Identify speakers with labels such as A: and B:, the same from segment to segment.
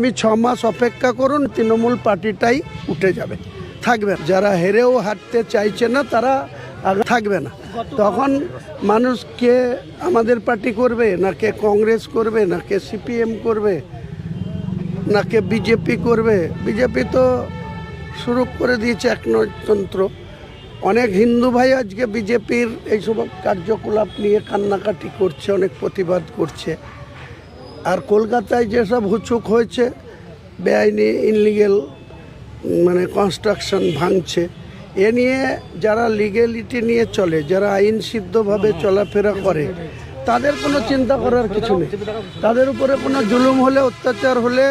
A: আগামী 6 মাস অপেক্ষা করুন, তৃণমূল পার্টিটাই উঠে যাবে, থাকবে। যারা হেরেও হাঁটতে চাইছে না তারা থাকবে না। তখন মানুষ কে আমাদের পার্টি করবে, না কে কংগ্রেস করবে, না কে সিপিএম করবে, না কে বিজেপি করবে। বিজেপি তো শুরু করে দিয়েছে একনায়কতন্ত্র। অনেক হিন্দু ভাই আজকে বিজেপির এইসব কার্যকলাপ নিয়ে কান্নাকাটি করছে, অনেক প্রতিবাদ করছে। আর কলকাতায় যেসব হুচুক হয়েছে, বেআইনি ইনলিগেল মানে কনস্ট্রাকশন ভাঙছে, এ নিয়ে যারা লিগ্যালিটি নিয়ে চলে, যারা আইন সিদ্ধভাবে চলাফেরা করে, তাদের কোনো চিন্তা করার কিছু নেই। তাদের উপরে কোনো জুলুম হলে, অত্যাচার হলে,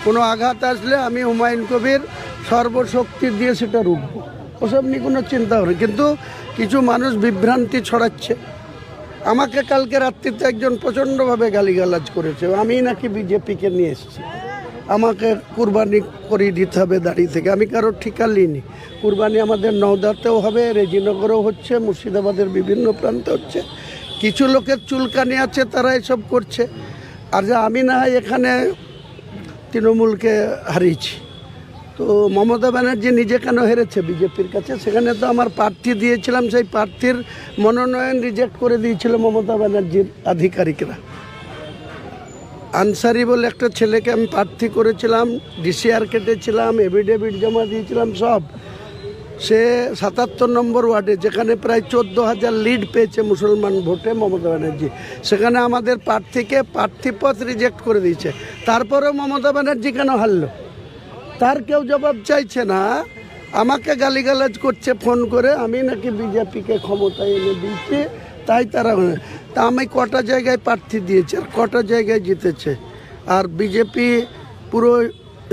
A: কোনো আঘাত আসলে আমি হুমায়ুন কবির সর্বশক্তি দিয়ে সেটা রুখবো, ওসব নিয়ে কোনো চিন্তা করে। কিন্তু কিছু মানুষ বিভ্রান্তি ছড়াচ্ছে। আমাকে কালকে রাত্রিতে একজন প্রচণ্ডভাবে গালিগালাজ করেছে, আমি নাকি বিজেপিকে নিয়ে এসেছি, আমাকে কুরবানি করিয়ে দিতে হবে দাঁড়িয়ে থেকে। আমি কারোর ঠিকা নিইনি। কুরবানি আমাদের নওদাতেও হবে, রেজিনগরেও হচ্ছে, মুর্শিদাবাদের বিভিন্ন প্রান্তে হচ্ছে। কিছু লোকের চুলকানি আছে, তারা এসব করছে। আর যে আমি না হয় এখানে তৃণমূলকে হারিয়েছি, তো মমতা ব্যানার্জি নিজে কেন হেরেছে বিজেপির কাছে? সেখানে তো আমার প্রার্থী দিয়েছিলাম, সেই প্রার্থীর মনোনয়ন রিজেক্ট করে দিয়েছিল মমতা ব্যানার্জির আধিকারিকরা। আনসারি বলে একটা ছেলেকে আমি প্রার্থী করেছিলাম, ডিসিআর কেটেছিলাম, এফিডেভিট জমা দিয়েছিলাম সব। সে 77 নম্বর ওয়ার্ডে, যেখানে প্রায় 14,000 লিড পেয়েছে মুসলমান ভোটে মমতা ব্যানার্জি, সেখানে আমাদের প্রার্থীকে প্রার্থীপদ রিজেক্ট করে দিয়েছে। তারপরেও মমতা ব্যানার্জি কেন হারলো? তার কেউ জবাব চাইছে না। আমাকে গালিগালাজ করছে ফোন করে, আমি নাকি বিজেপিকে ক্ষমতায় এনে দিয়েছি, তাই তারা। তা আমি কটা জায়গায় প্রার্থী দিয়েছি আর কটা জায়গায় জিতেছে। আর বিজেপি পুরো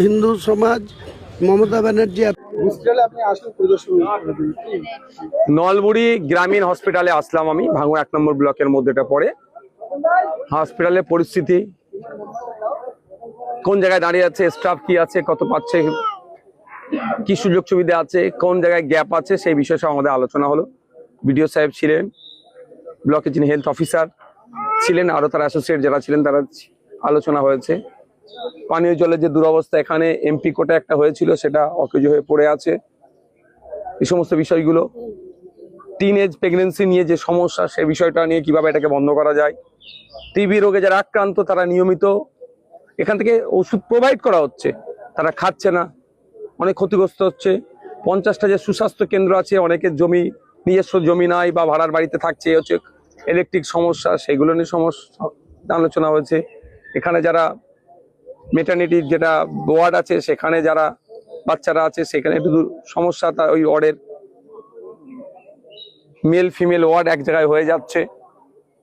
A: হিন্দু সমাজ মমতা ব্যানার্জি।
B: নলবুড়ি গ্রামীণ হসপিটালে আসলাম আমি, ভাঙড় 1 নম্বর ব্লকের মধ্যেটা পড়ে। হসপিটালের পরিস্থিতি কোন জায়গায় দাঁড়িয়ে আছে, স্টাফ কি আছে, কত পাচ্ছে, কি সুযোগ সুবিধা আছে, কোন জায়গায় গ্যাপ আছে, সেই বিষয়ে সব আমাদের আলোচনা হলো। বিডিও সাহেব ছিলেন, ব্লকের যিনি হেলথ অফিসার ছিলেন, আরো তার অ্যাসোসিয়েট যারা ছিলেন, তারা আলোচনা হয়েছে। পানীয় জলের যে দুরবস্থা, এখানে এমপি কোটা একটা হয়েছিল, সেটা অকেজো হয়ে পড়ে আছে। এই সমস্ত বিষয়গুলো, টিনেজ প্রেগনেন্সি নিয়ে যে সমস্যা, সে বিষয়টা নিয়ে কিভাবে এটাকে বন্ধ করা যায়। টিবি রোগে যারা আক্রান্ত, তারা নিয়মিত এখান থেকে ওষুধ প্রোভাইড করা হচ্ছে, তারা খাচ্ছে না, অনেক ক্ষতিগ্রস্ত হচ্ছে। 50টা যে সুস্বাস্থ্য কেন্দ্র আছে, অনেকের জমি, নিজস্ব জমি নাই বা ভাড়ার বাড়িতে থাকছে, হচ্ছে ইলেকট্রিক সমস্যা, সেগুলো নিয়ে সমস্যা আলোচনা হয়েছে। এখানে যারা মেটার্নিটির যেটা ওয়ার্ড আছে, সেখানে যারা বাচ্চারা আছে, সেখানে একটু সমস্যা। তা ওই ওয়ার্ডের মেল ফিমেল ওয়ার্ড এক জায়গায় হয়ে যাচ্ছে,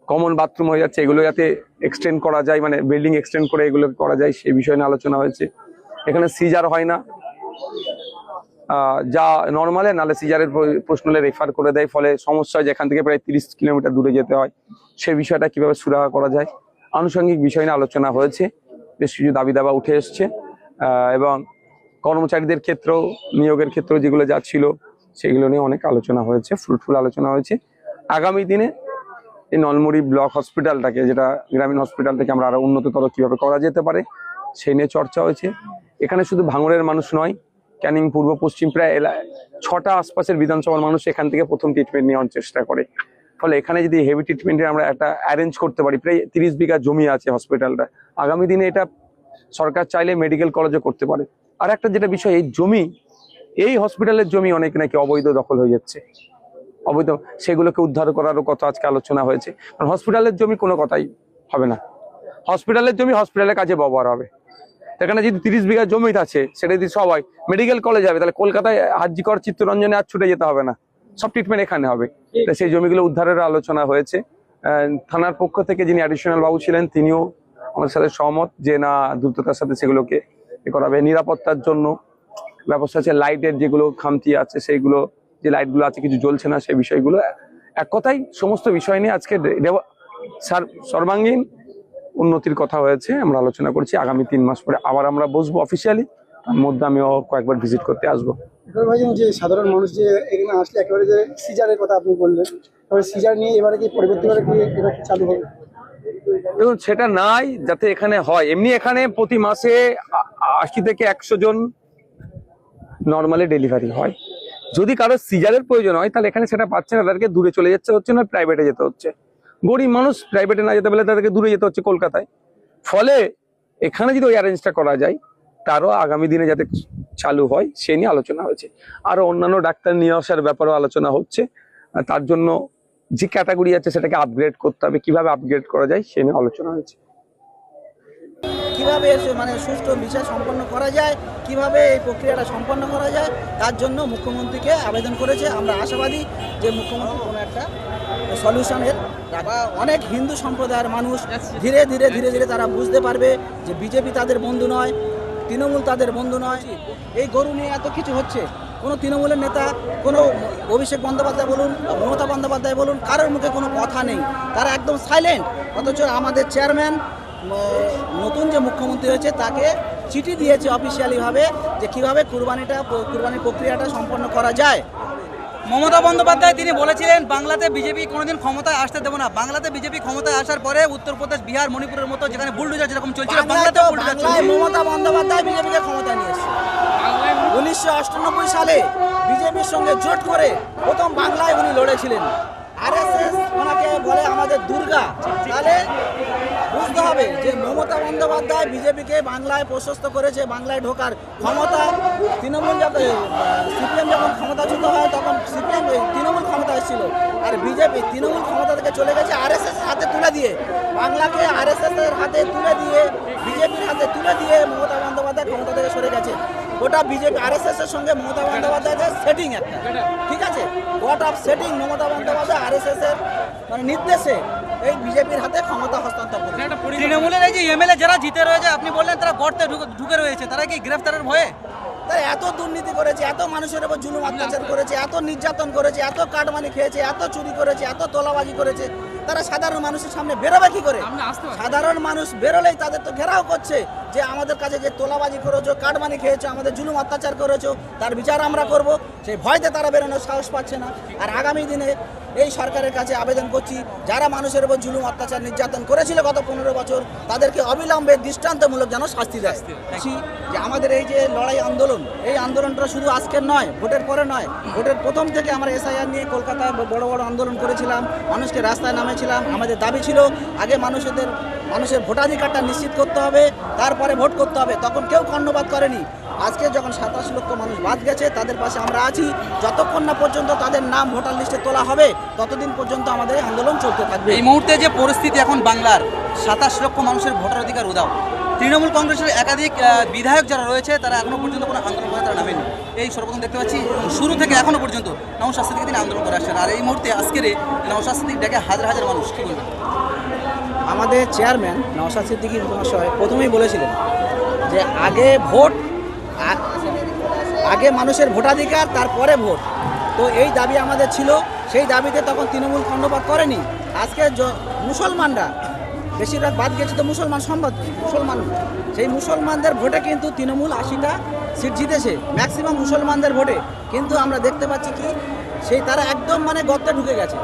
B: কমন বাথরুম হয়ে যাচ্ছে, এগুলো যাতে এক্সটেন্ড করা যায়, মানে বিল্ডিং এক্সটেন্ড করে এগুলো করা যায়, সেই বিষয় নিয়ে আলোচনা হয়েছে। এখানে সিজার হয় না, যা নর্মালে, নালে সিজারের প্রশ্ন হলে রেফার করে দেয়, ফলে সমস্যা হয়, যেখান থেকে প্রায় 30 কিলোমিটার দূরে যেতে হয়। সেই বিষয়টা কিভাবে সুরাহা করা যায়, আনুষঙ্গিক বিষয় নিয়ে আলোচনা হয়েছে। বেশ কিছু দাবি দাবা উঠে এসছে, এবং কর্মচারীদের ক্ষেত্রেও, নিয়োগের ক্ষেত্রেও যেগুলো যা ছিল, সেগুলো নিয়ে অনেক আলোচনা হয়েছে, ফ্রুটফুল আলোচনা হয়েছে। আগামী দিনে এই নলমুড়ি ব্লক হসপিটালটাকে, যেটা গ্রামীণ হসপিটালটাকে আমরা আরো উন্নততর কিভাবে করা যেতে পারে, সেই নিয়ে চর্চা হয়েছে। এখানে শুধু ভাঙড়ের মানুষ নয়, ক্যানিং পূর্ব পশ্চিম প্রায় 6টা আশপাশের বিধানসভার মানুষ এখান থেকে প্রথম ট্রিটমেন্ট নেওয়ার চেষ্টা করে। ফলে এখানে যদি হেভি ট্রিটমেন্টের আমরা একটা অ্যারেঞ্জ করতে পারি, প্রায় 30 বিঘা জমি আছে হসপিটালটা, আগামী দিনে এটা সরকার চাইলে মেডিকেল কলেজও করতে পারে। আর একটা যেটা বিষয়, এই জমি, এই হসপিটালের জমি অনেক নাকি অবৈধ দখল হয়ে যাচ্ছে, অবৈধ, সেগুলোকে উদ্ধার করারও কথা আজকে আলোচনা হয়েছে। কারণ হসপিটালের জমি কোনো কথাই হবে না, হসপিটালের জমি হসপিটালের কাজে ব্যবহার হবে। এখানে যদি 30 বিঘা জমি আছে, সেটা যদি সবাই মেডিকেল কলেজ যাবে, তাহলে কলকাতায় হাজিকর চিত্তরঞ্জনে আর ছুটে যেতে হবে না, সব ট্রিটমেন্ট এখানে হবে। তো সেই জমিগুলো উদ্ধারের আলোচনা হয়েছে। থানার পক্ষ থেকে যিনি অ্যাডিশনাল বাবু ছিলেন, তিনিও আমাদের সাথে সহমত যে না, দ্রুততার সাথে সেগুলোকে করা হবে। নিরাপত্তার জন্য ব্যবস্থা আছে, লাইটের যেগুলো খামতি আছে, সেইগুলো, যে লাইটগুলো আছে কিছু জ্বলছে না, সেই বিষয়গুলো, এক কথাই সমস্ত বিষয় নিয়ে আজকে সর্বাঙ্গীন উন্নতির কথা হয়েছে, আমরা আলোচনা করছি। আগামী 3 মাস পরে আবার আমরা বসবো অফিসিয়ালি, তার মধ্যে আমিও কয়েকবার ভিজিট করতে আসবো।
C: যে সাধারণ মানুষ যে এখানে আসলে একেবারে যে সিজারের কথা আপনি বললেন, তবে সিজার নিয়ে এবারে কি পরবর্তী বারে কি এটা চালু হবে?
B: দেখুন, সেটা নাই যাতে এখানে হয়। এমনি এখানে প্রতি মাসে 80 থেকে 100 জন নর্মালি ডেলিভারি হয়। যদি কারো সিজারের প্রয়োজন হয় তাহলে এখানে সেটা পাচ্ছে না, তাদেরকে দূরে চলে যাচ্ছে হচ্ছে না, প্রাইভেটে যেতে হচ্ছে। গরিব মানুষ প্রাইভেটে না যেতে পারলে তাদেরকে দূরে যেতে হচ্ছে কলকাতায়। ফলে এখানে যদি ওই অ্যারেঞ্জটা করা যায়, তারও আগামী দিনে যাতে চালু হয় সে নিয়ে আলোচনা হয়েছে। আরো অন্যান্য ডাক্তার নিয়ে আসার ব্যাপারেও আলোচনা হচ্ছে। আর তার জন্য যে ক্যাটাগরি আছে সেটাকে আপগ্রেড করতে হবে, কিভাবে আপগ্রেড করা যায় সে নিয়ে আলোচনা হয়েছে।
D: কিভাবে মানে সুষ্ঠু বিচার সম্পন্ন করা যায়, কিভাবে এই প্রক্রিয়াটা সম্পন্ন করা যায়, তার জন্য মুখ্যমন্ত্রীকে আবেদন করেছে। আমরা আশাবাদী যে মুখ্যমন্ত্রী কোনো একটা সলিউশনের অনেক হিন্দু সম্প্রদায়ের মানুষ ধীরে ধীরে ধীরে ধীরে তারা বুঝতে পারবে যে বিজেপি তাদের বন্ধু নয়, তৃণমূল তাদের বন্ধু নয়। এই গরু নিয়ে এত কিছু হচ্ছে, কোনো তৃণমূলের নেতা, কোনো অভিষেক বন্দ্যোপাধ্যায় বলুন, মমতা বন্দ্যোপাধ্যায় বলুন, কারোর মুখে কোনো কথা নেই, তারা একদম সাইলেন্ট। অথচ আমাদের চেয়ারম্যান নতুন যে মুখ্যমন্ত্রী হয়েছে তাকে চিঠি দিয়েছে অফিসিয়ালিভাবে যে কীভাবে কুরবানির প্রক্রিয়াটা সম্পন্ন করা যায়।
E: মমতা বন্দ্যোপাধ্যায় তিনি বলেছিলেন বাংলাতে বিজেপি কোনোদিন ক্ষমতায় আসতে দেবো না। বাংলাতে বিজেপি ক্ষমতায় আসার পরে উত্তরপ্রদেশ, বিহার, মণিপুরের মতো যেখানে বুলডোজার যেরকম চলছিল, বাংলাতেও বুলডোজার চলছে।
D: মমতা বন্দ্যোপাধ্যায় বিজেপিকে ক্ষমতায় নিয়ে এসেছে 1998 সালে বিজেপির সঙ্গে জোট করে প্রথম বাংলায় উনি লড়েছিলেন। আরএসএস ওনাকে বলে আমাদের দুর্গা। তাহলে বুঝতে হবে যে মমতা বন্দ্যোপাধ্যায় বিজেপিকে বাংলায় প্রশস্ত করেছে, বাংলায় ঢোকার ক্ষমতা। তৃণমূল যখন সিপিএম যখন ক্ষমতাচ্যুত হয় তখন তৃণমূল ক্ষমতা এসেছিল, আর বিজেপি তৃণমূল ক্ষমতা থেকে চলে গেছে আরএসএস এর হাতে তুলে দিয়ে, বাংলাকে আরএসএস এর হাতে তুলে দিয়ে, বিজেপির হাতে তুলে দিয়ে মমতা বন্দ্যোপাধ্যায় ক্ষমতা থেকে সরে গেছে। ওটা বিজেপি আরএসএস এর সঙ্গে মমতা বন্দ্যোপাধ্যায়ের সেটিং একটা, ঠিক আছে, got off setting. Mamata Bandyopadhyay RSS এর মানে নির্দেশে এই বিজেপির হাতে ক্ষমতা হস্তান্তর করে।
E: তৃণমূলের এই যে এমএলএ যারা জিতে রয়েছে, আপনি বললেন তারা গর্তে ঢুকে রয়েছে, তারা কি গ্রেফতারের ভয়ে?
D: তাই এত দুর্নীতি করেছে, এত মানুষের উপর জুলুম অত্যাচার করেছে, এত নির্যাতন করেছে, এত কাটমানি খেয়েছে, এত চুরি করেছে, এত তোলাবাজি করেছে, তারা সাধারণ মানুষের সামনে বেরোবে কি করে? সাধারণ মানুষ বেরোলেই তাদের তো ঘেরাও করছে যে আমাদের কাছে যে তোলাবাজি করেছো, কাটমানি খেয়েছো, আমাদের জুলুম অত্যাচার করেছো, তার বিচার আমরা করব। সেই ভয়তে তারা বেরোনোর সাহস পাচ্ছে না। আর আগামী দিনে এই সরকারের কাছে আবেদন করছি, যারা মানুষের উপর জুলুম অত্যাচার নির্যাতন করেছিল গত 15 বছর, তাদেরকে অবিলম্বে দৃষ্টান্তমূলক যেন শাস্তি দেয়। যে আমাদের এই যে লড়াই আন্দোলন, এই আন্দোলনটা শুধু আজকের নয়, ভোটের পরে নয়, ভোটের প্রথম থেকে আমরা এসআইআর নিয়ে কলকাতায় বড় বড় আন্দোলন করেছিলাম, মানুষকে রাস্তায় নামেছিলাম। আমাদের দাবি ছিল আগে মানুষের ভোটাধিকারটা নিশ্চিত করতে হবে, তারপরে ভোট করতে হবে। তখন কেউ কর্ণপাত করেনি। আজকে যখন 27 লক্ষ মানুষ বাদ গেছে, তাদের পাশে আমরা আছি। যতক্ষণ না পর্যন্ত তাদের নাম ভোটার লিস্টে তোলা হবে ততদিন পর্যন্ত আমাদের এই আন্দোলন চলতে থাকবে।
E: এই মুহূর্তে যে পরিস্থিতি এখন বাংলার, 27 লক্ষ মানুষের ভোটার অধিকার উধাও। তৃণমূল কংগ্রেসের একাধিক বিধায়ক যারা রয়েছে তারা এখনো পর্যন্ত কোনো আন্দোলন করে তারা নামেনি। এই সর্বপ্রথম দেখতে পাচ্ছি শুরু থেকে এখনো পর্যন্ত নওশাদ সিদ্দিকী তিনি আন্দোলন করে আসছেন। আর এই মুহূর্তে আজকের নওশাদ সিদ্দিকী ডেকে হাজার হাজার মানুষ, কী বলবেন?
D: আমাদের চেয়ারম্যান নওশাদ সিদ্দিকী মহাশয় প্রথমেই বলেছিলেন যে আগে মানুষের ভোটাধিকার, তারপরে ভোট। তো এই দাবি আমাদের ছিল, সেই দাবিতে তখন তৃণমূল কর্ণপাত করেনি। আজকে মুসলমানরা বেশিরভাগ বাদ গেছে, তো মুসলমান, সেই মুসলমানদের ভোটে কিন্তু তৃণমূল 80টা সিট জিতেছে, ম্যাক্সিমাম মুসলমানদের ভোটে। কিন্তু আমরা দেখতে পাচ্ছি কি সেই তারা একদম মানে গর্তে ঢুকে গেছে,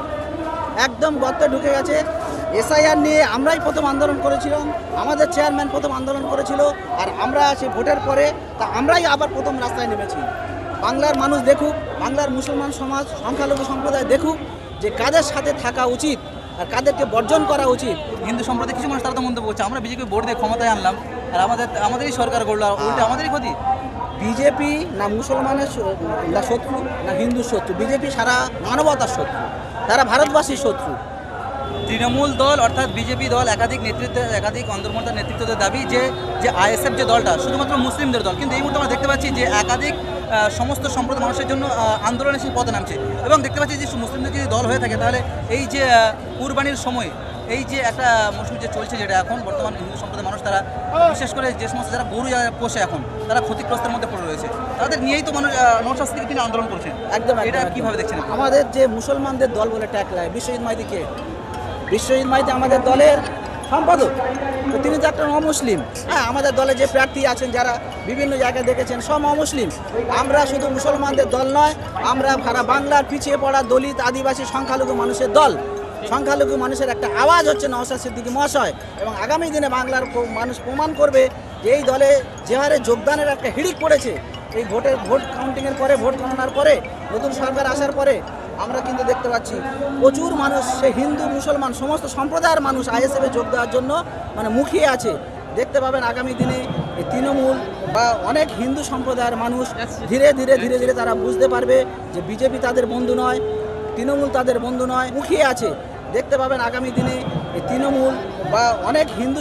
D: একদম গর্তে ঢুকে গেছে। এসআইআর নিয়ে আমরাই প্রথম আন্দোলন করেছিলাম, আমাদের চেয়ারম্যান প্রথম আন্দোলন করেছিল, আর আমরা সেই ভোটের পরে তা আমরাই আবার প্রথম রাস্তায় নেমেছি। বাংলার মানুষ দেখুক, বাংলার মুসলমান সমাজ, সংখ্যালঘু সম্প্রদায় দেখুক যে কাদের সাথে থাকা উচিত আর কাদেরকে বর্জন করা উচিত।
E: হিন্দু সম্প্রদায় কিছু মানুষ তারা তো মন্তব্য করছে আমরা বিজেপি ভোট দিয়ে ক্ষমতায় আনলাম আর আমাদেরই সরকার করলো, আর উল্টে আমাদেরই ক্ষতি।
D: বিজেপি না মুসলমানের শত্রু না হিন্দুর শত্রু, বিজেপি সারা মানবতার শত্রু, তারা ভারতবাসীর শত্রু।
E: তৃণমূল দল অর্থাৎ বিজেপি দল একাধিক অন্তর্মতার নেতৃত্বের দাবি যে আইএসএফ যে দলটা শুধুমাত্র মুসলিমদের দল, কিন্তু এই মুহূর্তে আমরা দেখতে পাচ্ছি যে একাধিক সমস্ত সম্প্রদায় মানুষের জন্য আন্দোলনের সেই পথে নামছে। এবং দেখতে পাচ্ছি যে মুসলিমদের যদি দল হয়ে থাকে তাহলে এই যে কুরবানির সময় এই যে একটা মৌসুম যে চলছে, যেটা এখন বর্তমান হিন্দু সম্প্রদায়ের মানুষ তারা বিশেষ করে যে সমস্ত যারা গরু পোষে এখন তারা ক্ষতিগ্রস্তের মধ্যে পড়ে রয়েছে, তাদের নিয়েই তো মানুষ নওশাদ সিদ্দিকী তিনি আন্দোলন করছেন।
D: একদম
E: এটা কীভাবে দেখছেন?
D: আমাদের যে মুসলমানদের দল বলে ট্যাগলাইন, বিশ্বজিৎ মাইতিকে, বিশ্বজিৎ মাইতি আমাদের দলের সম্পাদক, তো তিনি তো একটা অমুসলিম। হ্যাঁ, আমাদের দলে যে প্রার্থী আছেন যারা বিভিন্ন জায়গায় দেখেছেন সব অমুসলিম। আমরা শুধু মুসলমানদের দল নয়, আমরা সারা বাংলার পিছিয়ে পড়া দলিত, আদিবাসী, সংখ্যালঘু মানুষের দল। সংখ্যালঘু মানুষের একটা আওয়াজ হচ্ছে নওশাদ সিদ্দিকী মহাশয়, এবং আগামী দিনে বাংলার মানুষ প্রমাণ করবে এই দলে যে হারে যোগদানের একটা হিড়িক পড়েছে এই ভোট কাউন্টিংয়ের পরে, ভোট গণনার পরে, নতুন সরকার আসার পরে আমরা কিন্তু দেখতে পাচ্ছি প্রচুর মানুষ, সে হিন্দু মুসলমান সমস্ত সম্প্রদায়ের মানুষ আইএসএফে যোগ দেওয়ার জন্য মানে মুখিয়ে আছে। দেখতে পাবেন আগামী দিনে এই তৃণমূল বা অনেক হিন্দু সম্প্রদায়ের মানুষ ধীরে ধীরে তারা বুঝতে পারবে যে বিজেপি তাদের বন্ধু নয়, তৃণমূল তাদের বন্ধু নয়, মুখিয়ে আছে। দেখতে পাবেন আগামী দিনে এই তৃণমূল বা অনেক হিন্দু